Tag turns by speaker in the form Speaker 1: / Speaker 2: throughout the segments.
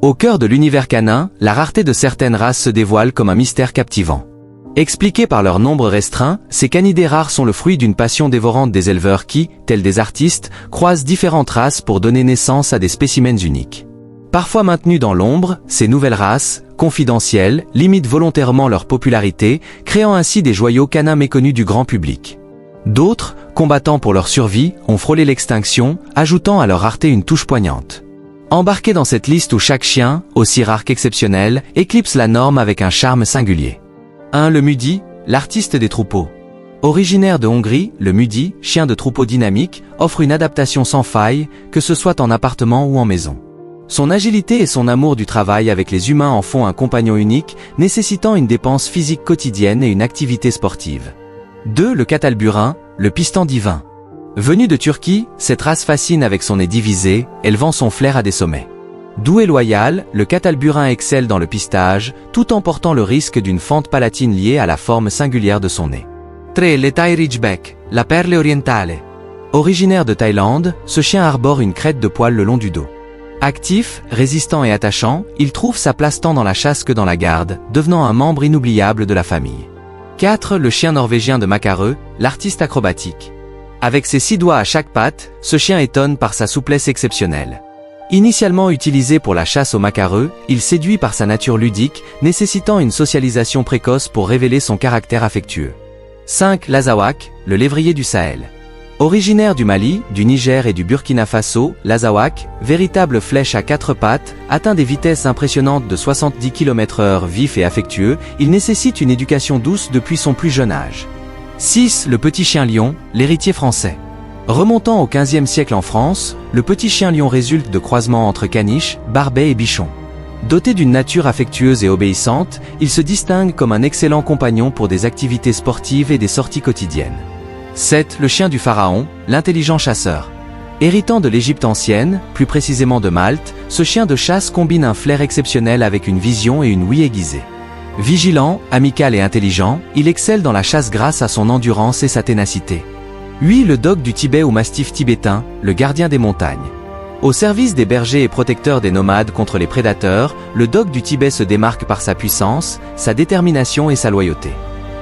Speaker 1: Au cœur de l'univers canin, la rareté de certaines races se dévoile comme un mystère captivant. Expliqués par leur nombre restreint, ces canidés rares sont le fruit d'une passion dévorante des éleveurs qui, tels des artistes, croisent différentes races pour donner naissance à des spécimens uniques. Parfois maintenues dans l'ombre, ces nouvelles races, confidentielles, limitent volontairement leur popularité, créant ainsi des joyaux canins méconnus du grand public. D'autres, combattant pour leur survie, ont frôlé l'extinction, ajoutant à leur rareté une touche poignante. Embarqués dans cette liste où chaque chien, aussi rare qu'exceptionnel, éclipse la norme avec un charme singulier. 1. Le Mudi, l'artiste des troupeaux. Originaire de Hongrie, le Mudi, chien de troupeau dynamique, offre une adaptation sans faille, que ce soit en appartement ou en maison. Son agilité et son amour du travail avec les humains en font un compagnon unique, nécessitant une dépense physique quotidienne et une activité sportive. 2. Le Catalburin, le piston divin. Venu de Turquie, cette race fascine avec son nez divisé, élevant son flair à des sommets. Doux et loyal, le Catalburin excelle dans le pistage, tout en portant le risque d'une fente palatine liée à la forme singulière de son nez. 3. Le Thai Ridgeback, la perle orientale. Originaire de Thaïlande, ce chien arbore une crête de poils le long du dos. Actif, résistant et attachant, il trouve sa place tant dans la chasse que dans la garde, devenant un membre inoubliable de la famille. 4. Le chien norvégien de Macareux, l'artiste acrobatique. Avec ses 6 doigts à chaque patte, ce chien étonne par sa souplesse exceptionnelle. Initialement utilisé pour la chasse au macareux, il séduit par sa nature ludique, nécessitant une socialisation précoce pour révéler son caractère affectueux. 5. L'Azawak, le lévrier du Sahel. Originaire du Mali, du Niger et du Burkina Faso, l'Azawak, véritable flèche à 4 pattes, atteint des vitesses impressionnantes de 70 km/h. Vif et affectueux, il nécessite une éducation douce depuis son plus jeune âge. 6. Le petit chien lion, l'héritier français. Remontant au XVe siècle en France, le petit chien lion résulte de croisements entre caniche, barbet et bichon. Doté d'une nature affectueuse et obéissante, il se distingue comme un excellent compagnon pour des activités sportives et des sorties quotidiennes. 7. Le chien du pharaon, l'intelligent chasseur. Héritant de l'Égypte ancienne, plus précisément de Malte, ce chien de chasse combine un flair exceptionnel avec une vision et une ouïe aiguisée. Vigilant, amical et intelligent, il excelle dans la chasse grâce à son endurance et sa ténacité. 8. Le dog du Tibet ou mastif tibétain, le gardien des montagnes. Au service des bergers et protecteur des nomades contre les prédateurs, le dog du Tibet se démarque par sa puissance, sa détermination et sa loyauté.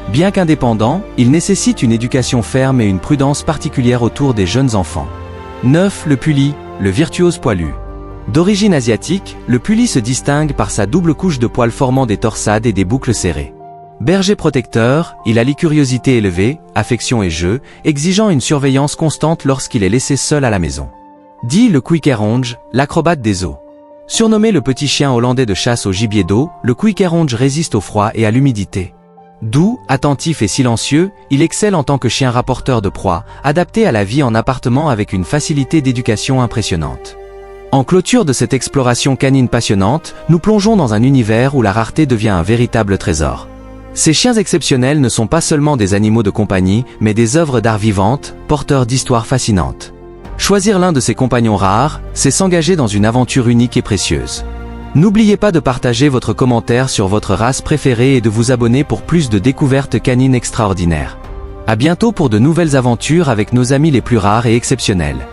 Speaker 1: Bien qu'indépendant, il nécessite une éducation ferme et une prudence particulière autour des jeunes enfants. 9. Le Puli, le virtuose poilu. D'origine asiatique, le Puli se distingue par sa double couche de poils formant des torsades et des boucles serrées. Berger protecteur, il allie curiosité élevée, affection et jeu, exigeant une surveillance constante lorsqu'il est laissé seul à la maison. 10. Le Kouikeronge, l'acrobate des eaux. Surnommé le petit chien hollandais de chasse au gibier d'eau, le Kouikeronge résiste au froid et à l'humidité. Doux, attentif et silencieux, il excelle en tant que chien rapporteur de proie, adapté à la vie en appartement avec une facilité d'éducation impressionnante. En clôture de cette exploration canine passionnante, nous plongeons dans un univers où la rareté devient un véritable trésor. Ces chiens exceptionnels ne sont pas seulement des animaux de compagnie, mais des œuvres d'art vivantes, porteurs d'histoires fascinantes. Choisir l'un de ces compagnons rares, c'est s'engager dans une aventure unique et précieuse. N'oubliez pas de partager votre commentaire sur votre race préférée et de vous abonner pour plus de découvertes canines extraordinaires. À bientôt pour de nouvelles aventures avec nos amis les plus rares et exceptionnels.